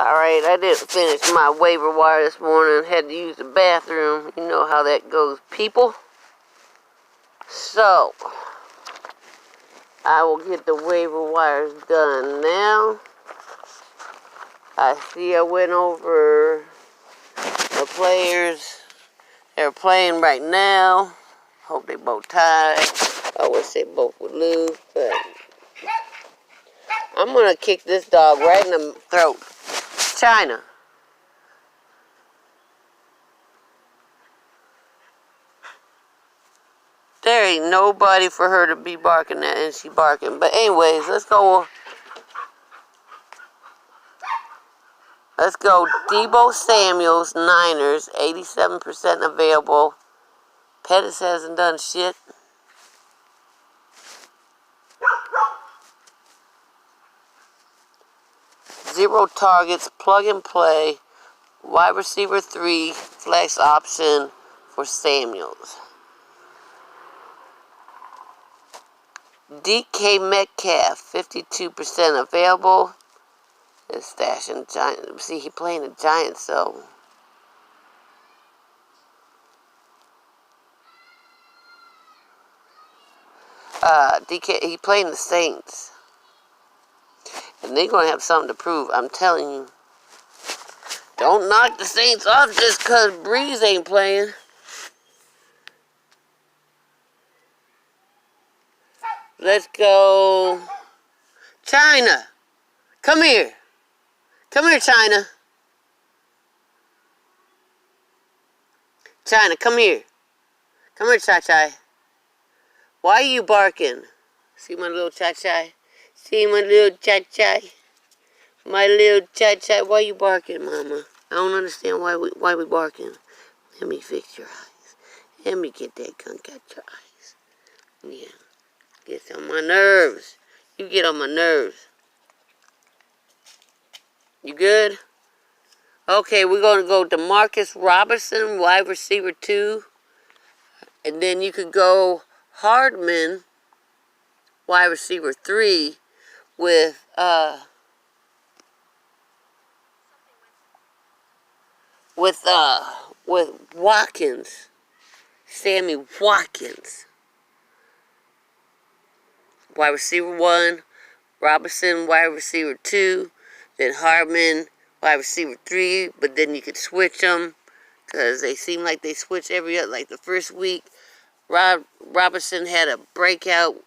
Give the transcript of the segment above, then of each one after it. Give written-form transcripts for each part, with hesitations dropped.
Alright, I didn't finish my waiver wire this morning. Had to use the bathroom. You know how that goes, people. So, I will get the waiver wires done now. I see I went over the players. They're playing right now. Hope they both tie. I wish they both would lose, but I'm gonna kick this dog right in the throat. China. There ain't nobody for her to be barking at, and she barking. But anyways, let's go. Let's go. Debo Samuels, Niners, 87% available. Pettis hasn't done shit. Zero targets, plug and play. Wide receiver 3, flex option for Samuels. DK Metcalf, 52% available. Is stashing Giants. See, he playing the Giants, so. DK, he playing the Saints. And they're going to have something to prove, I'm telling you. Don't knock the Saints off just because Breeze ain't playing. Let's go. China. Come here. Come here, China. China, come here. Come here, Chai-Chai. Why are you barking? See my little Chai-Chai? See my little Chai-Chai? My little Chai-Chai, why are you barking, Mama? I don't understand why we barking. Let me fix your eyes. Let me get that gunk out your eyes. Yeah. Gets on my nerves. You get on my nerves. You good? Okay, we're going to go to Marcus Robinson, wide receiver 2. And then you could go Hardman, wide receiver 3, with Watkins. Sammy Watkins. Wide receiver 1, Robinson, wide receiver 2, then Hardman, wide receiver 3, but then you could switch them because they seem like they switch every other, like the first week. Robinson had a breakout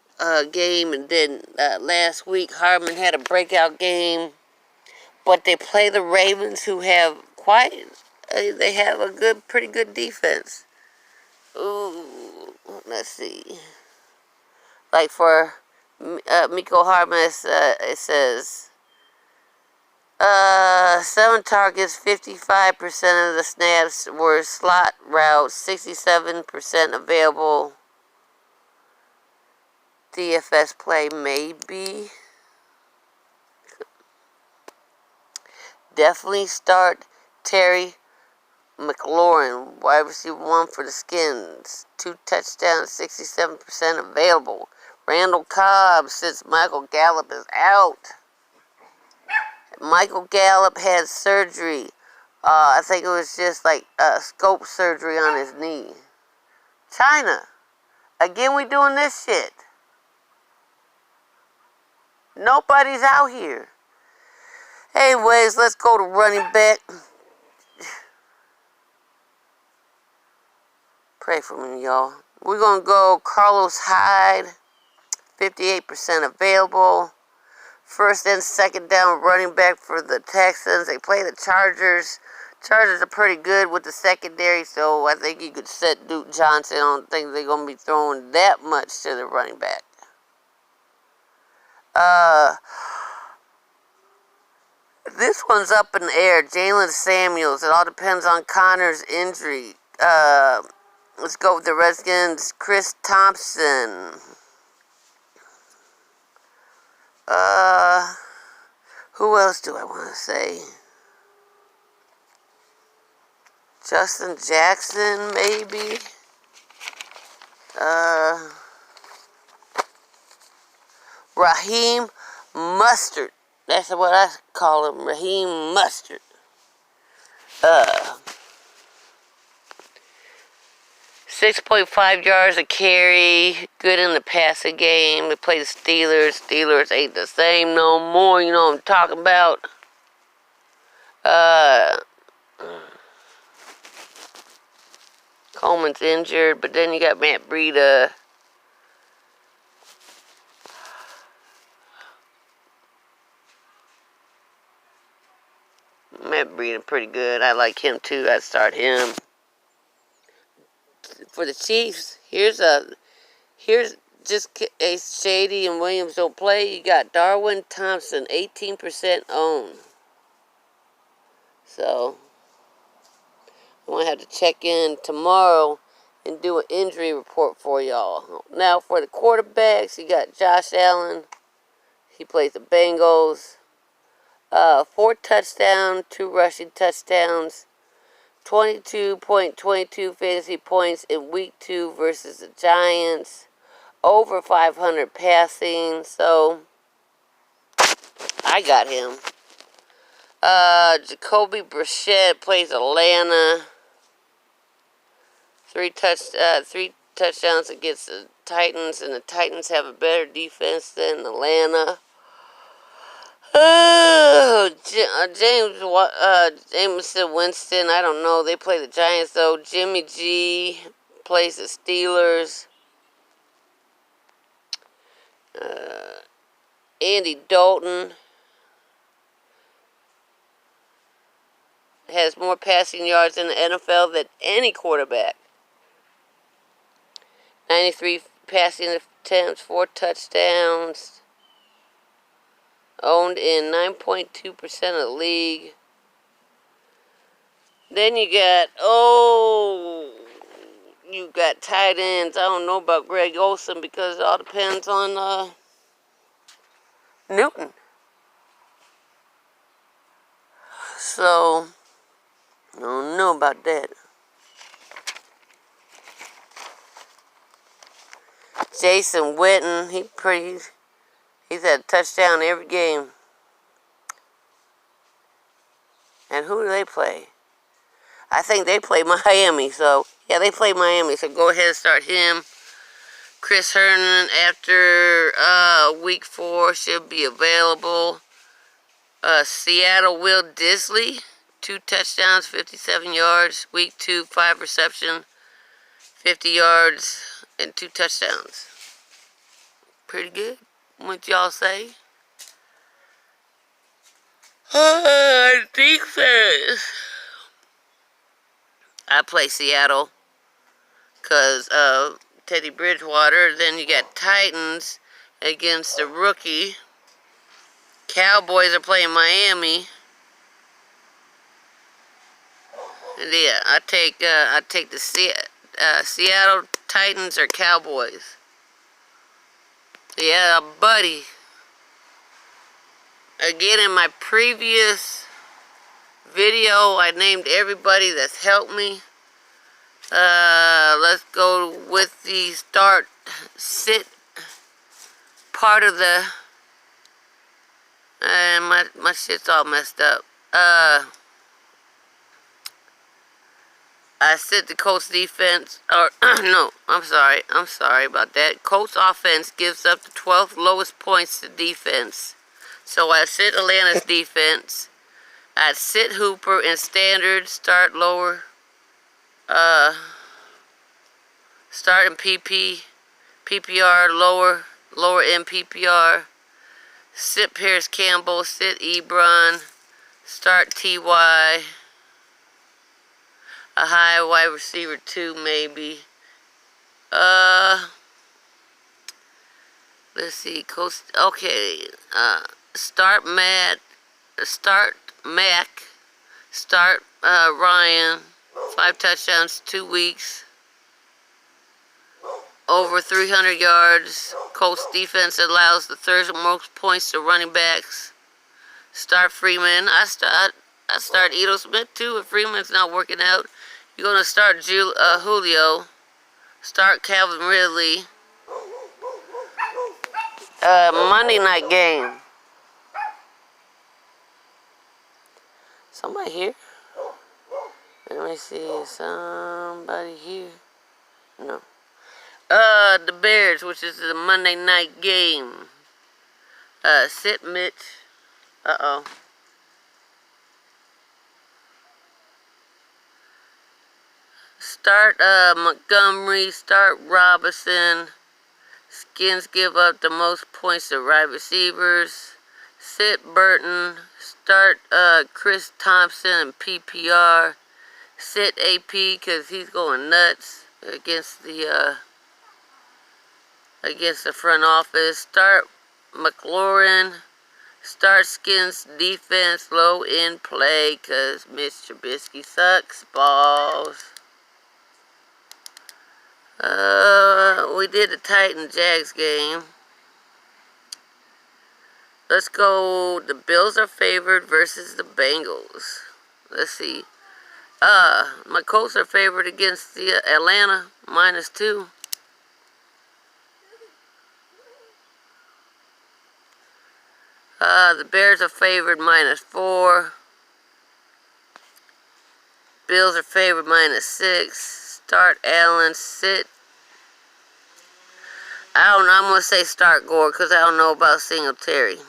game, and then last week Hardman had a breakout game. But they play the Ravens, who have they have a pretty good defense. Ooh, let's see. Like for Miko Hardman, it says 7 targets, 55% of the snaps were slot routes, 67% available. DFS play maybe. Definitely start Terry McLaurin, wide receiver 1 for the Skins. 2 touchdowns, 67% available. Randall Cobb, since Michael Gallup is out. Michael Gallup had surgery. I think it was just like scope surgery on his knee. China. Again, we doing this shit. Nobody's out here. Anyways, let's go to running back. Pray for me, y'all. We're going to go Carlos Hyde, 58% available. First and second down running back for the Texans. They play the Chargers. Chargers are pretty good with the secondary, so I think you could set Duke Johnson. I don't think they're going to be throwing that much to the running back. This one's up in the air. Jalen Samuels. It all depends on Connor's injury. Let's go with the Redskins. Chris Thompson. Who else do I want to say? Justin Jackson, maybe. Raheem Mustard. That's what I call him, Raheem Mustard. 6.5 yards a carry. Good in the passing game. They play the Steelers. Steelers ain't the same no more. You know what I'm talking about. Coleman's injured, but then you got Matt Breida. Matt Breida pretty good. I like him too. I'd start him. For the Chiefs, here's just a Shady and Williams don't play. You got Darwin Thompson, 18% owned. So I'm gonna have to check in tomorrow and do an injury report for y'all. Now for the quarterbacks, you got Josh Allen. He plays the Bengals. 4 touchdowns, 2 rushing touchdowns, 22.22 fantasy points in week 2 versus the Giants. Over 500 passing, so I got him. Jacoby Brissett plays Atlanta. 3 touchdowns against the Titans, and the Titans have a better defense than Atlanta. Jameson Winston, I don't know. They play the Giants, though. Jimmy G plays the Steelers. Andy Dalton has more passing yards in the NFL than any quarterback. 93 passing attempts, 4 touchdowns. Owned in 9.2% of the league. Then you got, you got tight ends. I don't know about Greg Olsen because it all depends on Newton. So, I don't know about that. Jason Witten, he's had a touchdown every game. And who do they play? I think they play Miami, so yeah, they play Miami, so go ahead and start him. Chris Herndon after week 4 should be available. Seattle Will Disley, 2 touchdowns, 57 yards. Week 2, 5 reception, 50 yards, and 2 touchdowns. Pretty good. What y'all say? Defense. I play Seattle because of Teddy Bridgewater. Then you got Titans against the rookie. Cowboys are playing Miami. And yeah, I take the Seattle Titans or Cowboys. Yeah, buddy. Again, in my previous video, I named everybody that's helped me. Let's go with the start sit part of the. And my shit's all messed up. I said the Colts defense, or no, I'm sorry about that. Colts offense gives up the 12th lowest points to defense. So I sit Atlanta's defense. I'd sit Hooper in standard, start lower. Start in PPR, lower in PPR. Sit Paris Campbell, sit Ebron, start TY. A high wide receiver 2 maybe. Let's see, Coach. Okay, start Mac, start Ryan. 5 touchdowns, 2 weeks. Over 300 yards. Colts defense allows the 3rd most points to running backs. Start Freeman. I start Edo Smith too if Freeman's not working out. You're gonna start Julio. Start Calvin Ridley. Monday night game. Somebody here? Let me see. Somebody here? No. The Bears, which is the Monday night game. Sit Mitch. Uh-oh. Start Montgomery, start Robinson. Skins give up the most points to wide receivers. Sit Burton. Start Chris Thompson and PPR. Sit AP because he's going nuts against the front office. Start McLaurin. Start Skins defense low in play because Mitch Trubisky sucks balls. We did the Titan-Jags game. Let's go. The Bills are favored versus the Bengals. Let's see. My Colts are favored against the Atlanta, -2. The Bears are favored -4. Bills are favored -6. Start Allen, sit. I don't know. I'm going to say start Gore because I don't know about Singletary.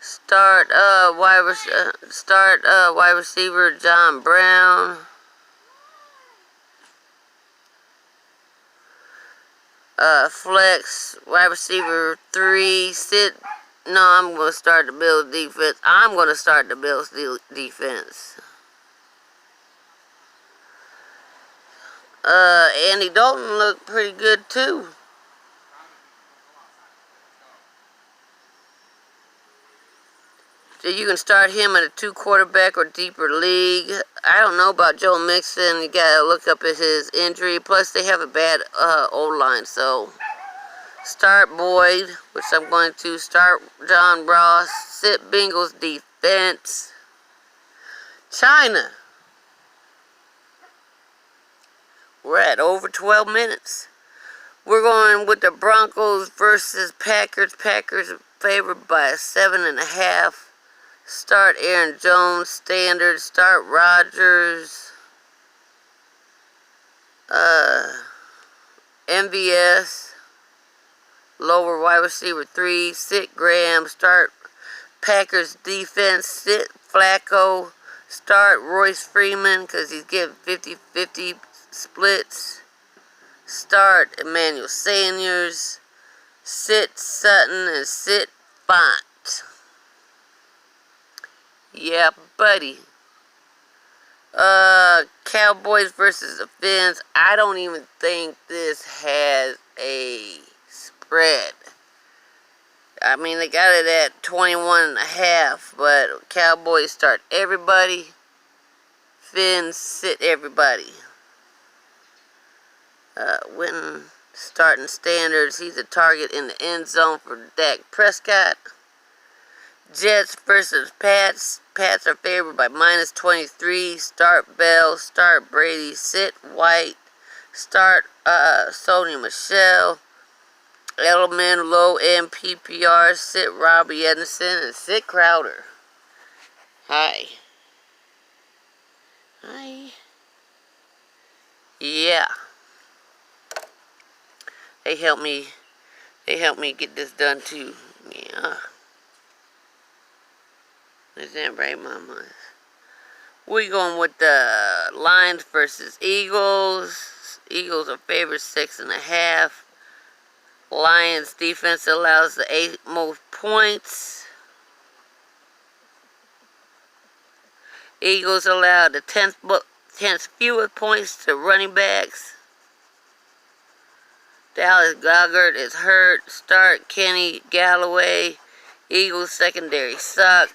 Start wide receiver John Brown. Flex wide receiver 3. Sit. No, I'm going to start the Bills defense. I'm going to start the Bills defense. Andy Dalton looked pretty good too. So you can start him in a 2-quarterback or deeper league. I don't know about Joe Mixon. You gotta look up at his injury. Plus they have a bad O-line. So start Boyd, which I'm going to. Start John Ross. Sit Bengals defense. China. We're at over 12 minutes. We're going with the Broncos versus Packers. Packers favored by 7.5. Start Aaron Jones, standard. Start Rodgers. MVS. Lower wide receiver 3. Sit Graham. Start Packers defense. Sit Flacco. Start Royce Freeman because he's getting 50-50 splits. Start Emmanuel Sanders. Sit Sutton and sit Font. Yeah, buddy. Cowboys versus the Fins. I don't even think this has a spread. I mean, they got it at 21.5, but Cowboys start everybody. Fins sit everybody. Winton starting standards. He's a target in the end zone for Dak Prescott. Jets versus Pats. Pats are favored by -23. Start Bell. Start Brady. Sit White. Start Sony Michelle. Edelman low end PPR. Sit Robbie Edison and sit Crowder. Hi. Hi. Yeah. They helped me get this done too. Yeah. Is that right, Mama? We're going with the Lions versus Eagles. Eagles are favored 6.5. Lions defense allows the 8th most points. Eagles allow the 10th fewest points to running backs. Dallas Goddard is hurt. Start Kenny Galloway. Eagles secondary suck.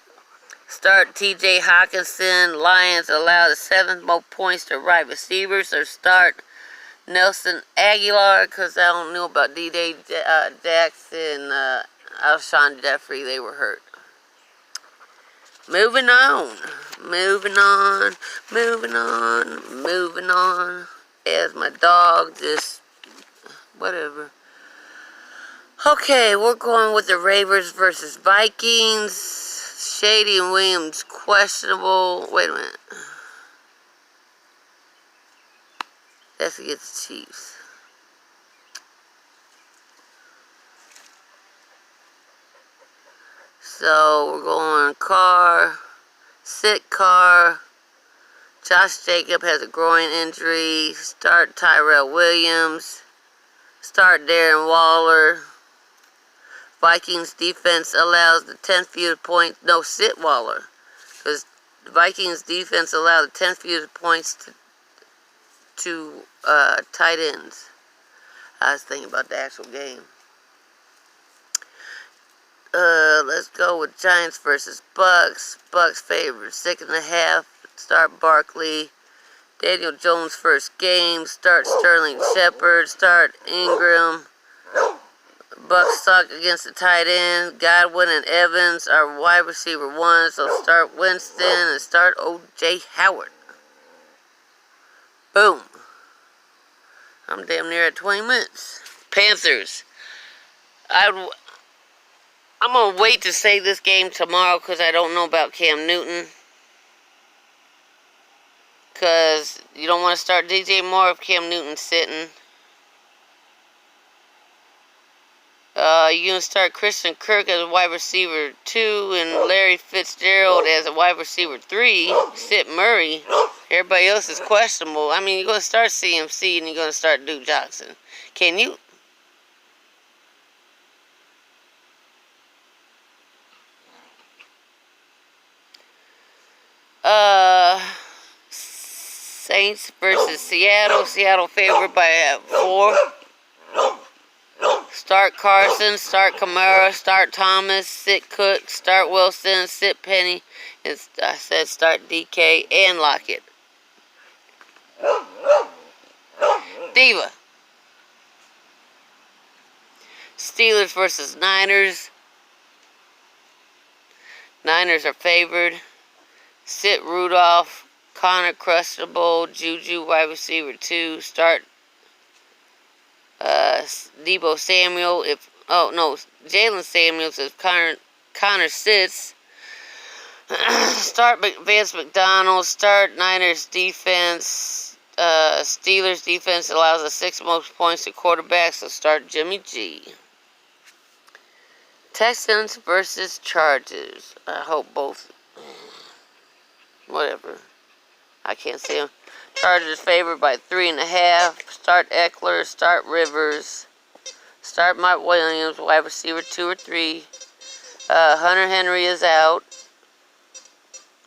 Start TJ Hawkinson. Lions allow the 7th most points to wide receivers. Or start Nelson Aguilar, because I don't know about D.J. Jackson, Alshon Jeffrey. They were hurt. Moving on. As my dog just, whatever. Okay, we're going with the Ravens versus Vikings. Shady and Williams questionable. Wait a minute. That's against the Chiefs. So we're going Carr. Sit Carr. Josh Jacob has a groin injury. Start Tyrell Williams. Start Darren Waller. Vikings defense allows the 10th fewest points. No, sit Waller. Because the Vikings defense allowed the 10th fewest points to tight ends. I was thinking about the actual game. Let's go with Giants versus Bucks. Bucks favored 6.5. Start Barkley. Daniel Jones first game. Start Sterling Shepard. Start Ingram. Bucks suck against the tight end. Godwin and Evans are wide receiver 1. So start Winston and start O.J. Howard. Boom. I'm damn near at 20 minutes. Panthers. I'm going to wait to say this game tomorrow because I don't know about Cam Newton. Because you don't want to start DJ Moore if Cam Newton's sitting. You're going to start Christian Kirk as a wide receiver 2 and Larry Fitzgerald as a wide receiver 3. Sit Murray. Everybody else is questionable. I mean, you're going to start CMC and you're going to start Duke Johnson. Can you? Saints versus Seattle. Seattle favored by 4. Start Carson, start Kamara, start Thomas, sit Cook, start Wilson, sit Penny, and I said start DK and Lockett. Diva. Steelers versus Niners. Niners are favored. Sit Rudolph, Connor Crustable, Juju wide receiver 2, start Debo Samuel Jalen Samuels if Connor sits. Start Vance McDonald. Start Niners defense. Steelers defense allows the 6th most points to quarterbacks, so start Jimmy G. Texans versus Chargers. I hope both. Whatever. I can't see them. Chargers favored by 3.5. Start Eckler. Start Rivers. Start Mike Williams, wide receiver 2 or 3. Hunter Henry is out.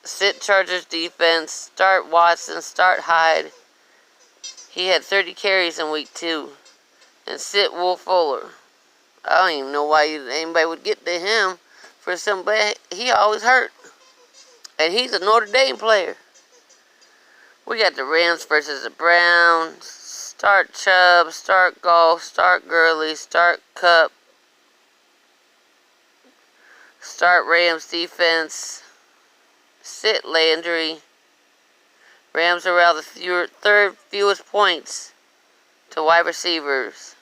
Sit Chargers defense. Start Watson. Start Hyde. He had 30 carries in week 2. And sit Will Fuller. I don't even know why anybody would get to him for somebody. He always hurt. And he's a Notre Dame player. We got the Rams versus the Browns. Start Chubb, start Goff, start Gurley, start Cup. Start Rams defense. Sit Landry. Rams allow the 3rd fewest points to wide receivers.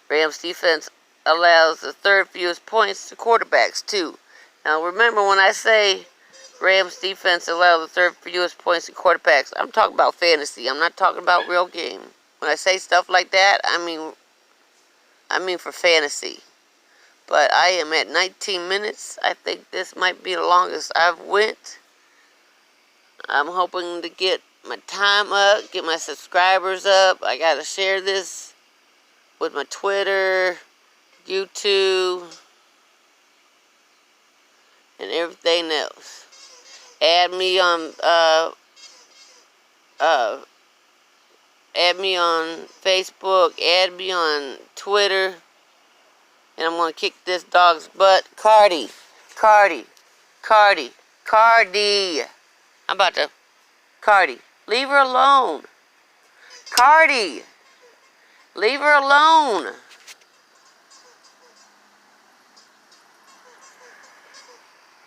Rams defense allows the 3rd fewest points to quarterbacks too. Now remember when I say Rams defense allows the 3rd fewest points to quarterbacks, I'm talking about fantasy. I'm not talking about real game. When I say stuff like that, I mean for fantasy. But I am at 19 minutes. I think this might be the longest I've went. I'm hoping to get my time up, get my subscribers up. I got to share this with my Twitter, YouTube, and everything else. Add me on Facebook, add me on Twitter, and I'm gonna kick this dog's butt. Cardi. I'm about to Cardi. Leave her alone. Cardi. Leave her alone.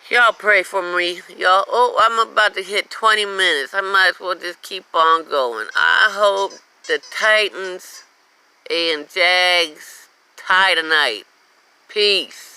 Y'all pray for me. Y'all, I'm about to hit 20 minutes. I might as well just keep on going. I hope the Titans And Jags tie tonight. Peace.